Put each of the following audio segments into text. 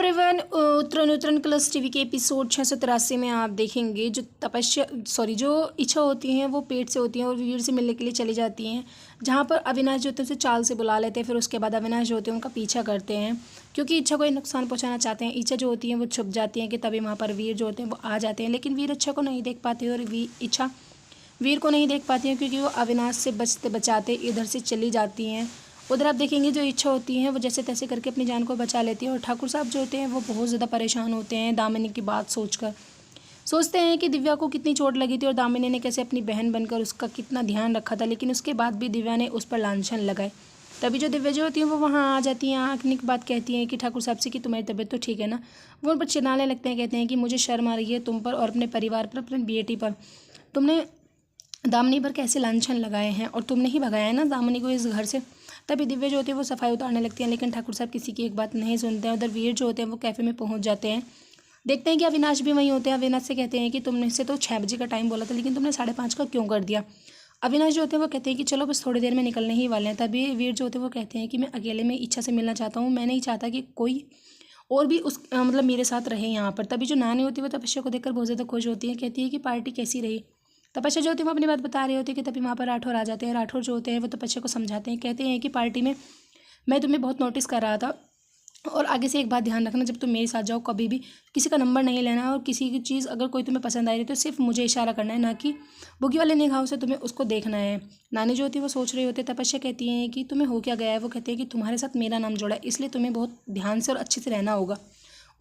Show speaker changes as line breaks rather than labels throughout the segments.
Everyone, उत्तरायण उत्तरायण class TV के episode 683 में आप देखेंगे जो इच्छा होती हैं वो पेट से होती हैं और वीर से मिलने के लिए चली जाती हैं। जहाँ पर अविनाश जो होते हैं उसे चाल से बुला लेते हैं, फिर उसके बाद अविनाश जो होते हैं उनका पीछा करते हैं क्योंकि इच्छा को एक नुकसान पहुँचाना चाहते हैं। इच्छा जो होती है वो छुप जाती हैं कि तभी वहाँ पर वीर जो होते हैं वो आ जाते हैं, लेकिन वीर इच्छा को नहीं देख पाते और इच्छा वीर को नहीं देख पाती हैं क्योंकि वो अविनाश से बचते बचाते इधर से चली जाती हैं। उधर आप देखेंगे जो इच्छा होती है वो जैसे तैसे करके अपनी जान को बचा लेती है और ठाकुर साहब जो होते हैं वो बहुत ज़्यादा परेशान होते हैं दामिनी की बात सोचते हैं कि दिव्या को कितनी चोट लगी थी और दामिनी ने कैसे अपनी बहन बनकर उसका कितना ध्यान रखा था, लेकिन उसके बाद भी दिव्या ने उस पर लांछन लगाए। तभी जो दिव्या जो होती है वो वहाँ आ जाती हैं, आँखने की बात कहती हैं कि ठाकुर साहब से कि तुम्हारी तबीयत तो ठीक है ना। वो उन पर चिल्लाने लगते हैं, कहते हैं कि मुझे शर्म आ रही है तुम पर और अपने परिवार पर, अपनी बेटी पर। तुमने दामिनी पर कैसे लांछन लगाए हैं और तुमने ही भगाया है ना दामिनी को इस घर से। तभी दिव्या जो होती है वो सफाई उतारने लगती हैं, लेकिन ठाकुर साहब किसी की एक बात नहीं सुनते हैं। उधर वीर जो होते हैं वो कैफ़े में पहुंच जाते हैं, देखते हैं कि अविनाश भी वहीं होते हैं। अविनाश से कहते हैं कि तुमने से तो 6 बजे का टाइम बोला था, लेकिन तुमने 5:30 का क्यों कर दिया। अविनाश जो होते हैं वो कहते हैं कि चलो बस थोड़ी देर में निकलने ही वाले हैं। तभी वीर जो होते हैं वो कहते हैं कि मैं अकेले में इच्छा से मिलना चाहता हूँ, मैं नहीं चाहता कि कोई और भी मतलब मेरे साथ रहे यहाँ पर। तभी जो नानी होती है वो तपस्या को देखकर बहुत ज़्यादा खुश होती है, कहती है कि पार्टी कैसी रही। तपस्या जो होती है वो अपनी बात बता रही होती है कि तभी वहाँ पर राठौर आ जाते हैं। राठौर जो होते हैं वो तपस्या को समझाते हैं, कहते हैं कि पार्टी में मैं तुम्हें बहुत नोटिस कर रहा था और आगे से एक बात ध्यान रखना, जब तुम मेरे साथ जाओ कभी भी किसी का नंबर नहीं लेना और किसी की चीज़ अगर कोई तुम्हें पसंद आई तो सिर्फ मुझे इशारा करना है, ना कि बुगी वाले निगाहों से तुम्हें उसको देखना है। नानी जो होती है वो सोच रही होती है। तपस्या कहती हैं कि तुम्हें हो क्या गया है। वो कहते हैं कि तुम्हारे साथ मेरा नाम जुड़ा है, इसलिए तुम्हें बहुत ध्यान से और अच्छे से रहना होगा।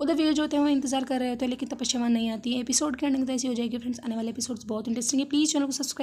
उधर वीर जो होते हैं वो इंतजार कर रहे होते हैं, लेकिन तपस्या वहाँ नहीं आती है। एपिसोड की एंडिंग तो ऐसी हो जाएगी फ्रेंड्स। आने वाले एपिसोड्स बहुत इंटरेस्टिंग है, प्लीज़ चैनल को सब्सक्राइब